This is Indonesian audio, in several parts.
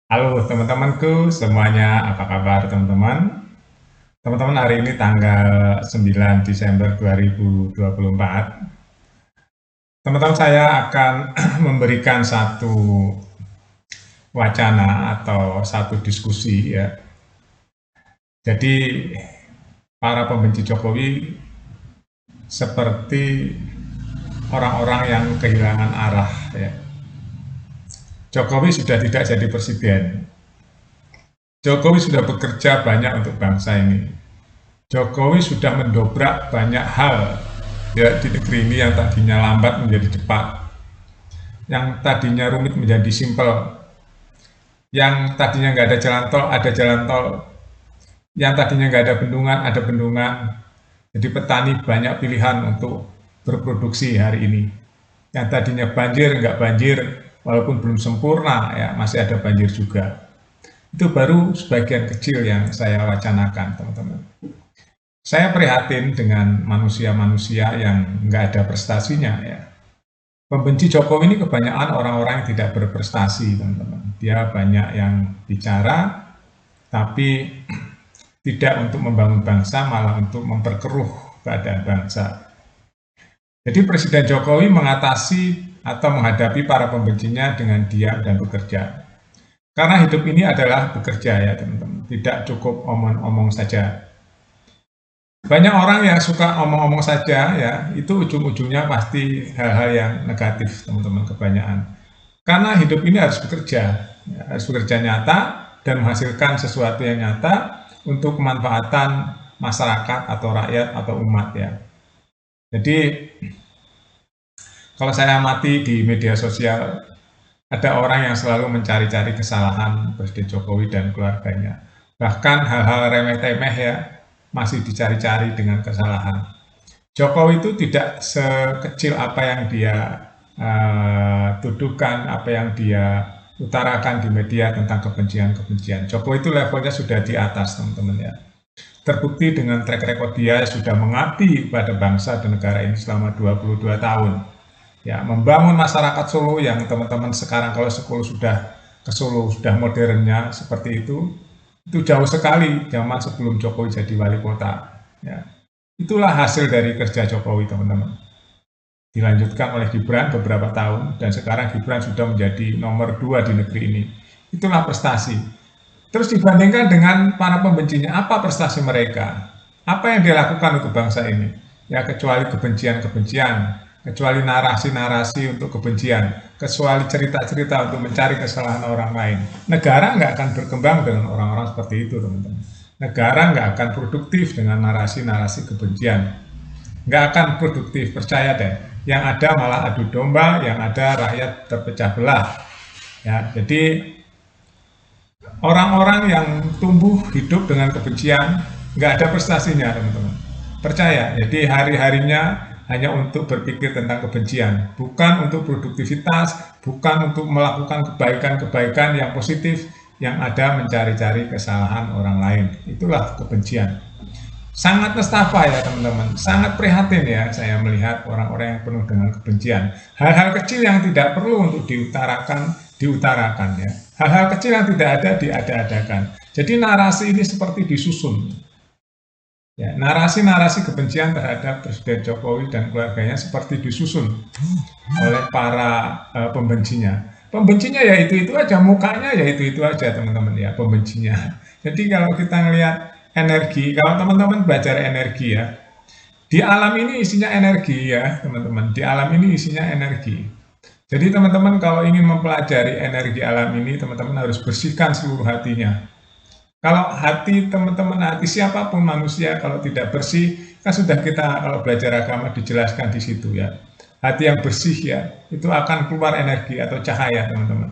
Halo teman-temanku semuanya, apa kabar teman-teman? Teman-teman, hari ini tanggal 9 Desember 2024. Teman-teman, saya akan memberikan satu wacana atau satu diskusi ya. Jadi para pembenci Jokowi seperti orang-orang yang kehilangan arah ya. Jokowi sudah tidak jadi presiden. Jokowi sudah bekerja banyak untuk bangsa ini. Jokowi sudah mendobrak banyak hal ya di negeri ini yang tadinya lambat menjadi cepat, yang tadinya rumit menjadi simpel, yang tadinya nggak ada jalan tol ada jalan tol, yang tadinya nggak ada bendungan ada bendungan. Jadi petani banyak pilihan untuk berproduksi hari ini. Yang tadinya banjir nggak banjir, walaupun belum sempurna ya masih ada banjir juga. Itu baru sebagian kecil yang saya wacanakan, teman-teman. Saya prihatin dengan manusia-manusia yang nggak ada prestasinya ya. Pembenci Jokowi ini kebanyakan orang-orang yang tidak berprestasi, teman-teman. Dia banyak yang bicara, tapi tidak untuk membangun bangsa, malah untuk memperkeruh keadaan bangsa. Jadi Presiden Jokowi mengatasi atau menghadapi para pembencinya dengan diam dan bekerja. Karena hidup ini adalah bekerja ya teman-teman. Tidak cukup omong-omong saja. Banyak orang yang suka omong-omong saja ya, itu ujung-ujungnya pasti hal-hal yang negatif, teman-teman, kebanyakan. Karena hidup ini harus bekerja, ya, harus bekerja nyata dan menghasilkan sesuatu yang nyata untuk kemanfaatan masyarakat atau rakyat atau umat ya. Jadi kalau saya amati di media sosial, ada orang yang selalu mencari-cari kesalahan Presiden Jokowi dan keluarganya. Bahkan hal-hal remeh-temeh ya, masih dicari-cari dengan kesalahan. Jokowi itu tidak sekecil apa yang dia tuduhkan, apa yang dia utarakan di media tentang kebencian-kebencian. Jokowi itu levelnya sudah di atas, teman-teman ya. Terbukti dengan track record dia sudah mengabdi pada bangsa dan negara ini selama 22 tahun. Ya, membangun masyarakat Solo yang teman-teman sekarang kalau sekolah sudah ke Solo sudah modernnya seperti itu jauh sekali zaman sebelum Jokowi jadi wali kota. Ya, itulah hasil dari kerja Jokowi, teman-teman. Dilanjutkan oleh Gibran beberapa tahun, dan sekarang Gibran sudah menjadi nomor 2 di negeri ini. Itulah prestasi. Terus dibandingkan dengan para pembencinya, apa prestasi mereka? Apa yang dilakukan untuk bangsa ini? Ya kecuali kebencian-kebencian, kecuali narasi-narasi untuk kebencian, kecuali cerita-cerita untuk mencari kesalahan orang lain. Negara nggak akan berkembang dengan orang-orang seperti itu, teman-teman. Negara nggak akan produktif dengan narasi-narasi kebencian. Nggak akan produktif, percaya deh. Yang ada malah adu domba, yang ada rakyat terpecah belah. Ya, jadi orang-orang yang tumbuh hidup dengan kebencian nggak ada prestasinya, teman-teman. Percaya, jadi hari-harinya hanya untuk berpikir tentang kebencian, bukan untuk produktivitas, bukan untuk melakukan kebaikan-kebaikan yang positif, yang ada mencari-cari kesalahan orang lain. Itulah kebencian. Sangat nestapa ya teman-teman, sangat prihatin ya saya melihat orang-orang yang penuh dengan kebencian. Hal-hal kecil yang tidak perlu untuk diutarakan ya. Hal-hal kecil yang tidak ada diada-adakan. Jadi narasi ini seperti disusun. Ya, narasi-narasi kebencian terhadap Presiden Jokowi dan keluarganya seperti disusun oleh para pembencinya. Pembencinya ya itu aja, mukanya ya itu aja teman-teman ya pembencinya. Jadi kalau kita ngelihat energi, kalau teman-teman belajar energi ya, di alam ini isinya energi ya teman-teman, di alam ini isinya energi. Jadi teman-teman kalau ingin mempelajari energi alam ini, teman-teman harus bersihkan seluruh hatinya. Kalau hati teman-teman, hati siapapun manusia kalau tidak bersih, kan sudah kita kalau belajar agama dijelaskan di situ ya. Hati yang bersih ya, itu akan keluar energi atau cahaya, teman-teman.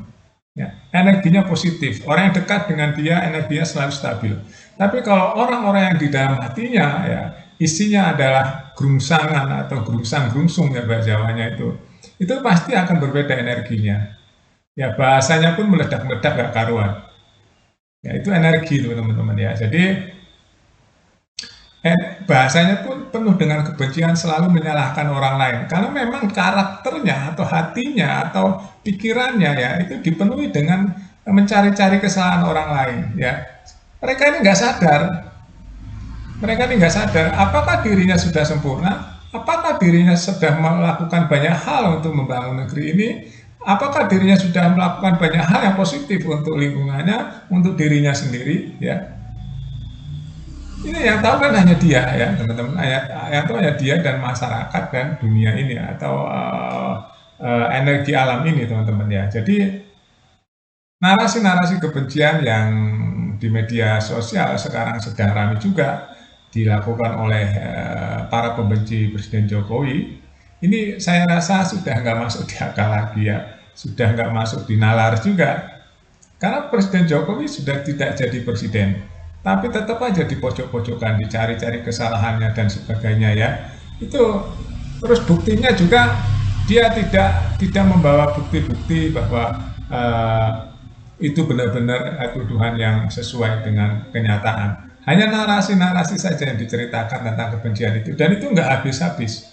Ya, energinya positif. Orang yang dekat dengan dia energinya selalu stabil. Tapi kalau orang-orang yang di dalam hatinya ya isinya adalah gerungsangan atau gerungsang-gerungsung ya bahasa Jawanya itu pasti akan berbeda energinya. Ya bahasanya pun meledak-meledak gak karuan. Ya itu energi teman-teman ya. Jadi bahasanya pun penuh dengan kebencian, selalu menyalahkan orang lain. Karena memang karakternya atau hatinya atau pikirannya ya itu dipenuhi dengan mencari-cari kesalahan orang lain, ya. Mereka ini nggak sadar, apakah dirinya sudah sempurna, apakah dirinya sudah melakukan banyak hal untuk membangun negeri ini, apakah dirinya sudah melakukan banyak hal yang positif untuk lingkungannya, untuk dirinya sendiri, ya. Ini yang tahu kan hanya dia, ya teman-teman. Yang tahu hanya dia dan masyarakat dan dunia ini, atau energi alam ini, teman-teman, ya. Jadi narasi-narasi kebencian yang di media sosial sekarang sedang ramai juga dilakukan oleh para pembenci Presiden Jokowi. Ini saya rasa sudah nggak masuk di akal lagi, ya. Sudah nggak masuk di nalar juga. Karena Presiden Jokowi sudah tidak jadi presiden, tapi tetap aja di pojok-pojokan, dicari-cari kesalahannya dan sebagainya, ya. Itu terus buktinya juga dia tidak membawa bukti-bukti bahwa itu benar-benar tuduhan yang sesuai dengan kenyataan. Hanya narasi-narasi saja yang diceritakan tentang kebencian itu, dan itu nggak habis-habis.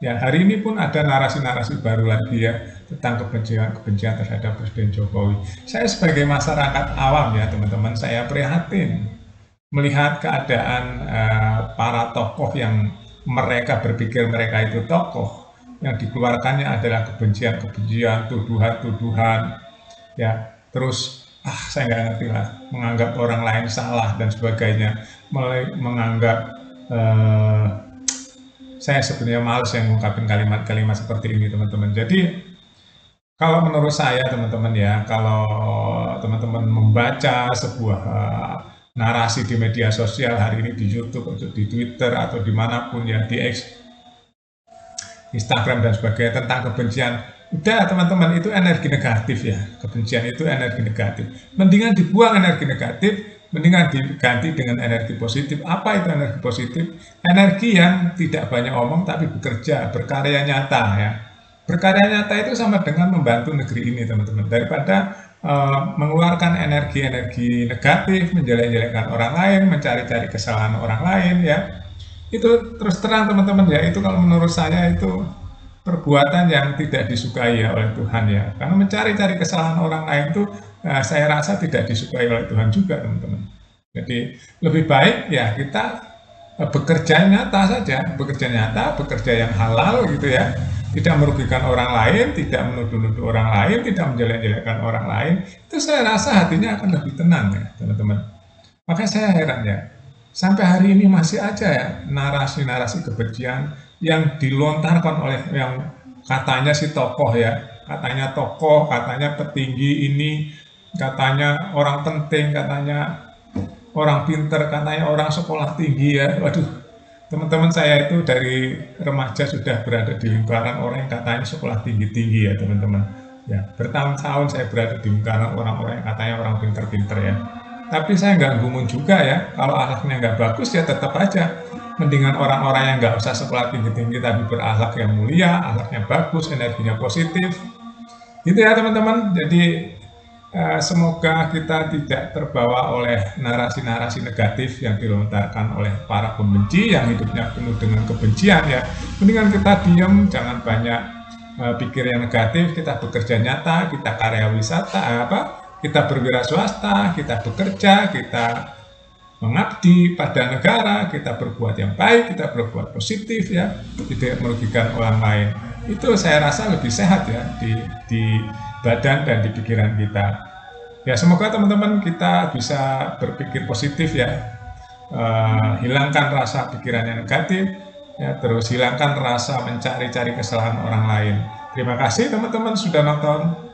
Ya, hari ini pun ada narasi-narasi baru lagi, ya, tentang kebencian terhadap Presiden Jokowi. Saya sebagai masyarakat awam, ya teman-teman, saya prihatin melihat keadaan para tokoh yang mereka berpikir mereka itu tokoh, yang dikeluarkannya adalah kebencian-kebencian, tuduhan-tuduhan, ya. Terus saya nggak ngerti lah, menganggap orang lain salah dan sebagainya, mulai menganggap saya sebenarnya males yang mengungkapin kalimat-kalimat seperti ini, teman-teman. Jadi kalau menurut saya, teman-teman, ya, kalau teman-teman membaca sebuah narasi di media sosial hari ini, di YouTube atau di Twitter atau dimanapun, ya, di X, Instagram dan sebagainya, tentang kebencian, udah teman-teman, itu energi negatif, ya. Kebencian itu energi negatif. Mendingan dibuang energi negatif, mendingan diganti dengan energi positif. Apa itu energi positif? Energi yang tidak banyak omong tapi bekerja, berkarya nyata, ya. Berkarya nyata itu sama dengan membantu negeri ini, teman-teman. Daripada mengeluarkan energi-energi negatif, menjelek-jelekkan orang lain, mencari-cari kesalahan orang lain, ya. Itu terus terang, teman-teman, ya, itu kalau menurut saya itu perbuatan yang tidak disukai, ya, oleh Tuhan, ya. Karena mencari-cari kesalahan orang lain itu saya rasa tidak disukai oleh Tuhan juga, teman-teman. Jadi lebih baik, ya, kita bekerja nyata saja, bekerja nyata, bekerja yang halal, gitu, ya. Tidak merugikan orang lain, tidak menuduh-nuduh orang lain, tidak menjelek-jelekkan orang lain. Itu saya rasa hatinya akan lebih tenang, ya, teman-teman. Makanya saya heran, ya, sampai hari ini masih aja, ya, narasi-narasi kebencian yang dilontarkan oleh yang katanya si tokoh, ya, katanya tokoh, katanya petinggi ini, katanya orang penting, katanya orang pinter, katanya orang sekolah tinggi, ya. Waduh, teman-teman, saya itu dari remaja sudah berada di lingkaran orang yang katanya sekolah tinggi-tinggi, ya, teman-teman. Ya, bertahun-tahun saya berada di lingkaran orang-orang yang katanya orang pinter-pinter, ya. Tapi saya nggak gumun juga, ya. Kalau akhlaknya nggak bagus, ya tetap aja. Mendingan orang-orang yang nggak usah sekolah tinggi-tinggi tapi berakhlak yang mulia, akhlaknya bagus, energinya positif. Gitu, ya, teman-teman. Jadi semoga kita tidak terbawa oleh narasi-narasi negatif yang dilontarkan oleh para pembenci yang hidupnya penuh dengan kebencian, ya. Mendingan kita diam, jangan banyak pikir yang negatif, kita bekerja nyata, kita karya wisata, kita berwira swasta, kita bekerja, kita mengabdi pada negara, kita berbuat yang baik, kita berbuat positif, ya, tidak merugikan orang lain. Itu saya rasa lebih sehat, ya, di badan dan di pikiran kita. Ya, semoga teman-teman kita bisa berpikir positif, ya, hilangkan rasa pikiran yang negatif, ya, terus hilangkan rasa mencari-cari kesalahan orang lain. Terima kasih teman-teman sudah nonton.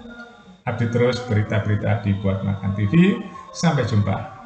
Update terus berita-berita di Buat Makan TV. Sampai jumpa.